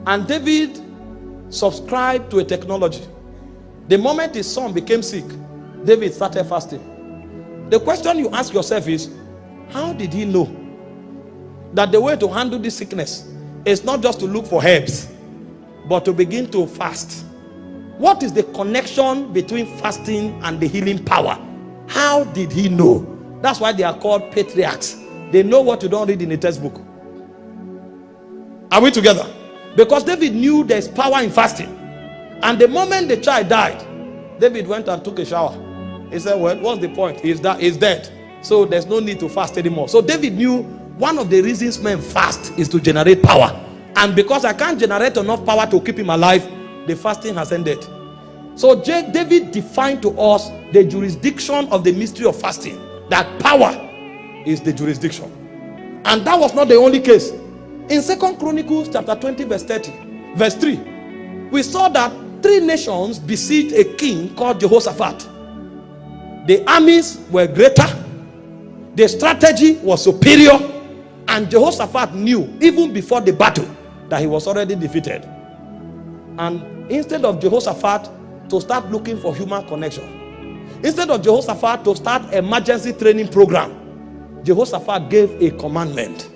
And David subscribed to a technology. The moment his son became sick, David started fasting. The question you ask yourself is, how did he know that the way to handle this sickness is not just to look for herbs, but to begin to fast? What is the connection between fasting and the healing power? How did he know? That's why they are called patriarchs. They know what you don't read in a textbook. Are we together? Because David knew there's power in fasting. And the moment the child died, David went and took a shower. He said, well, what's the point? He's dead. So there's no need to fast anymore. So David knew one of the reasons men fast is to generate power. And because I can't generate enough power to keep him alive, the fasting has ended. So David defined to us the jurisdiction of the mystery of fasting. That power is the jurisdiction. And that was not the only case. In 2 Chronicles chapter 20 verse 3, we saw that 3 nations besieged a king called Jehoshaphat. The armies were greater, the strategy was superior, and Jehoshaphat knew even before the battle that he was already defeated. And instead of Jehoshaphat to start looking for human connection, instead of Jehoshaphat to start emergency training program, Jehoshaphat gave a commandment.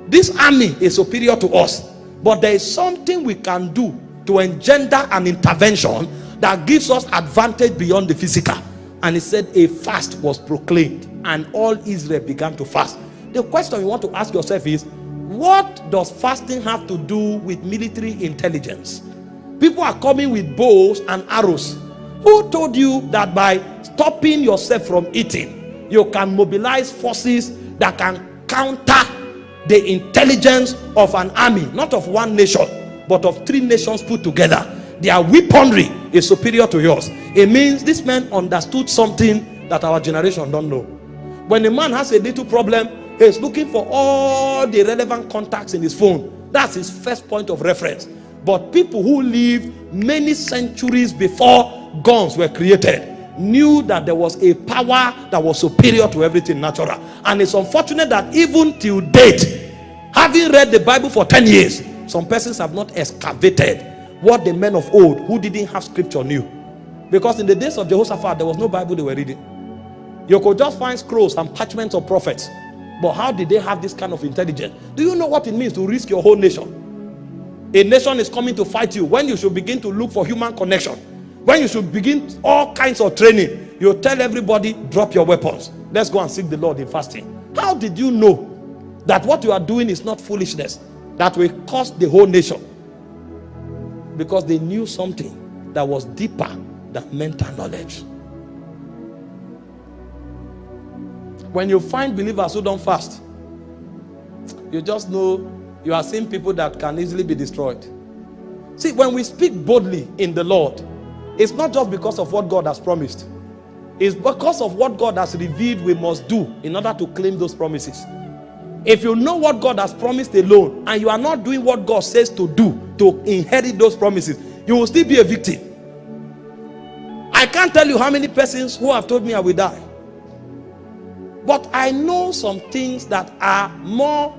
This army is superior to us, but there is something we can do to engender an intervention that gives us advantage beyond the physical. And he said a fast was proclaimed and all Israel began to fast. The question you want to ask yourself is, what does fasting have to do with military intelligence? People are coming with bows and arrows. Who told you that by stopping yourself from eating, you can mobilize forces that can counter the intelligence of an army, not of one nation, but of 3 nations put together? Their weaponry is superior to yours. It means this man understood something that our generation don't know. When a man has a little problem, he's looking for all the relevant contacts in his phone. That's his first point of reference. But people who lived many centuries before guns were created knew that there was a power that was superior to everything natural. And it's unfortunate that even till date, having read the Bible for 10 years, some persons have not excavated what the men of old who didn't have scripture knew. Because in the days of Jehoshaphat, there was no Bible they were reading. You could just find scrolls and parchments of prophets. But how did they have this kind of intelligence? Do you know what it means to risk your whole nation? A nation is coming to fight you. When you should begin to look for human connection, when you should begin all kinds of training, you tell everybody, drop your weapons. Let's go and seek the Lord in fasting. How did you know that what you are doing is not foolishness that will cost the whole nation? Because they knew something that was deeper than mental knowledge. When you find believers who don't fast, you just know you are seeing people that can easily be destroyed. See, when we speak boldly in the Lord, it's not just because of what God has promised. It's because of what God has revealed we must do in order to claim those promises. If you know what God has promised alone, and you are not doing what God says to do to inherit those promises, you will still be a victim. I can't tell you how many persons who have told me I will die. But I know some things that are more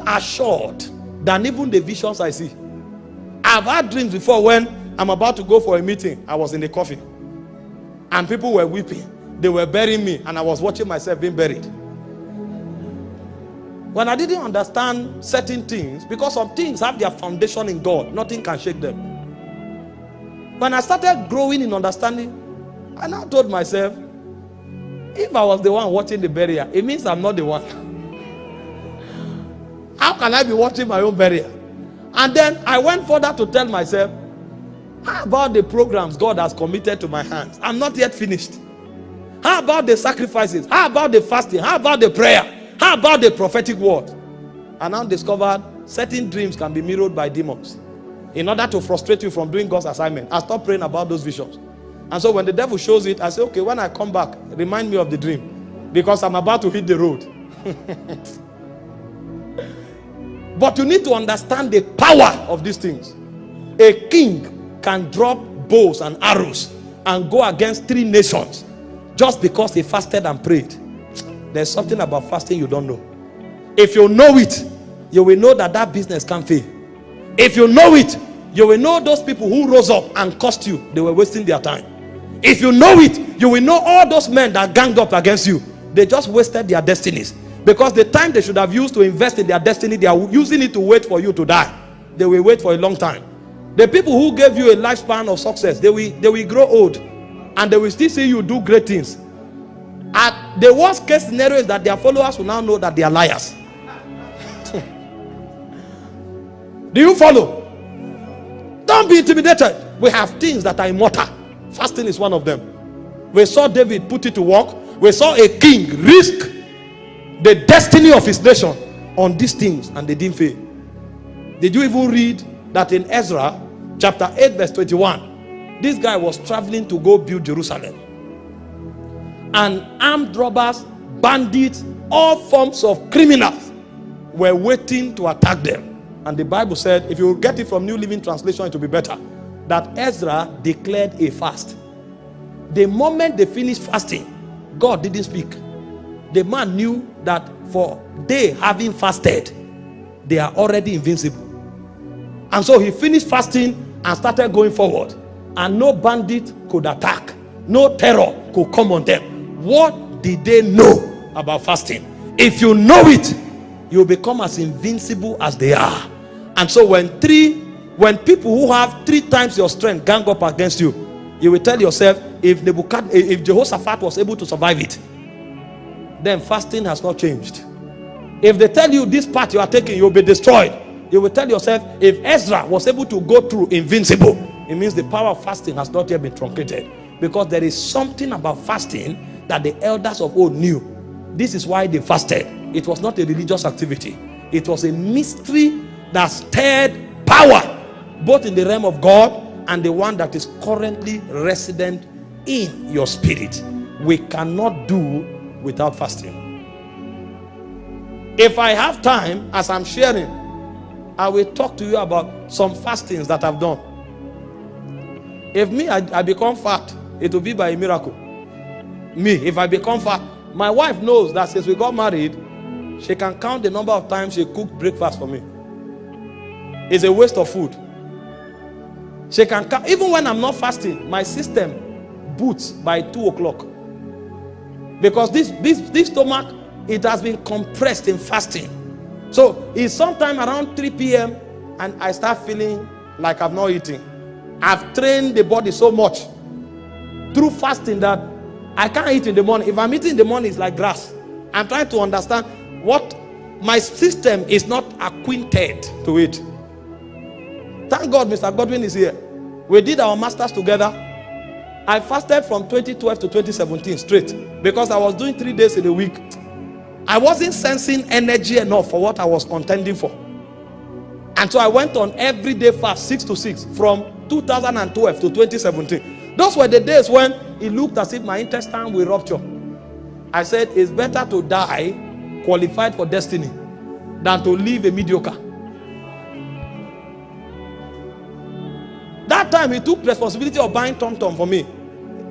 assured than even the visions I see. I've had dreams before when I'm about to go for a meeting. I was in the coffin and people were weeping. They were burying me and I was watching myself being buried. When I didn't understand certain things, because some things have their foundation in God, nothing can shake them. When I started growing in understanding, I now told myself, if I was the one watching the burial, it means I'm not the one. How can I be watching my own burial? And then I went further to tell myself, how about the programs God has committed to my hands? I'm not yet finished. How about the sacrifices? How about the fasting? How about the prayer? How about the prophetic word? I now discovered certain dreams can be mirrored by demons. In order to frustrate you from doing God's assignment, I stopped praying about those visions. And so when the devil shows it, I say, okay, when I come back, remind me of the dream, because I'm about to hit the road. But you need to understand the power of these things. A king can drop bows and arrows and go against 3 nations just because he fasted and prayed. There's something about fasting you don't know. If you know it, you will know that that business can fail. If you know it, you will know those people who rose up and cursed you, they were wasting their time. If you know it, you will know all those men that ganged up against you, they just wasted their destinies. Because the time they should have used to invest in their destiny, they are using it to wait for you to die. They will wait for a long time. The people who gave you a lifespan of success, they will grow old and they will still see you do great things. At the worst case scenario is that their followers will now know that they are liars. Do you follow? Don't be intimidated. We have things that are immortal. Fasting is one of them. We saw David put it to work. We saw a king risk the destiny of his nation on these things, and they didn't fail. Did you even read that in Ezra chapter 8 verse 21? This guy was traveling to go build Jerusalem, and armed robbers, bandits, all forms of criminals were waiting to attack them. And the Bible said, if you get it from New Living Translation, it will be better, that Ezra declared a fast. The moment they finished fasting, God didn't speak. The man knew that for they having fasted, they are already invincible. And so he finished fasting and started going forward. And no bandit could attack. No terror could come on them. What did they know about fasting? If you know it, you become as invincible as they are. And so when people who have 3 times your strength gang up against you, you will tell yourself, if Jehoshaphat was able to survive it, then fasting has not changed. If they tell you this path you are taking, you'll be destroyed, you will tell yourself, if Ezra was able to go through invincible, it means the power of fasting has not yet been truncated. Because there is something about fasting that the elders of old knew. This is why they fasted. It was not a religious activity. It was a mystery that stirred power, both in the realm of God and the one that is currently resident in your spirit. We cannot do without fasting. If I have time, as I'm sharing, I will talk to you about some fastings that I've done. If I become fat, it will be by a miracle. If I become fat, my wife knows that since we got married, she can count the number of times she cooked breakfast for me. It's a waste of food. She can count. Even when I'm not fasting, my system boots by 2 o'clock. Because this stomach, it has been compressed in fasting. So it's sometime around 3 p.m. and I start feeling like I've not eaten. I've trained the body so much through fasting that I can't eat in the morning. If I'm eating in the morning, it's like grass. I'm trying to understand what my system is not acquainted to it. Thank God Mr. Godwin is here. We did our masters together. I fasted from 2012 to 2017 straight because I was doing 3 days in a week. I wasn't sensing energy enough for what I was contending for. And so I went on everyday fast, 6 to 6, from 2012 to 2017. Those were the days when it looked as if my intestine will rupture. I said, it's better to die qualified for destiny than to live a mediocre. That time he took responsibility of buying tom-tom for me.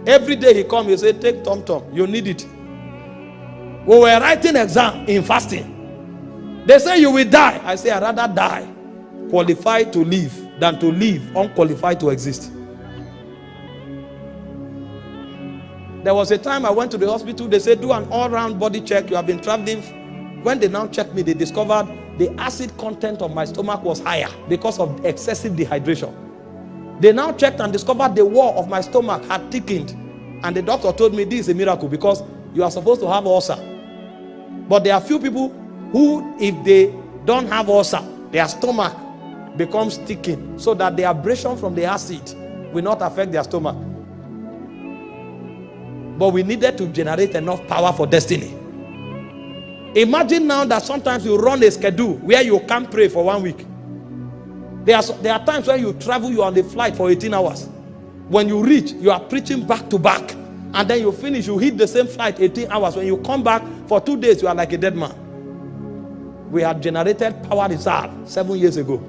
Every day he come, he said, take tom-tom, you need it. We were writing exam in fasting. They say you will die. I say I'd rather die qualified to live than to live unqualified to exist. There was a time I went to the hospital. They said do an all-round body check. You have been traveling. When they now checked me, they discovered the acid content of my stomach was higher because of excessive dehydration. They now checked and discovered the wall of my stomach had thickened. And the doctor told me this is a miracle because you are supposed to have ulcer. But there are few people who, if they don't have ulcer, their stomach becomes thickened so that the abrasion from the acid will not affect their stomach. But we needed to generate enough power for destiny. Imagine now that sometimes you run a schedule where you can't pray for 1 week. There are times when you travel, you are on the flight for 18 hours. When you reach, you are preaching back to back. And then you finish, you hit the same flight 18 hours. When you come back for 2 days, you are like a dead man. We had generated power reserve 7 years ago.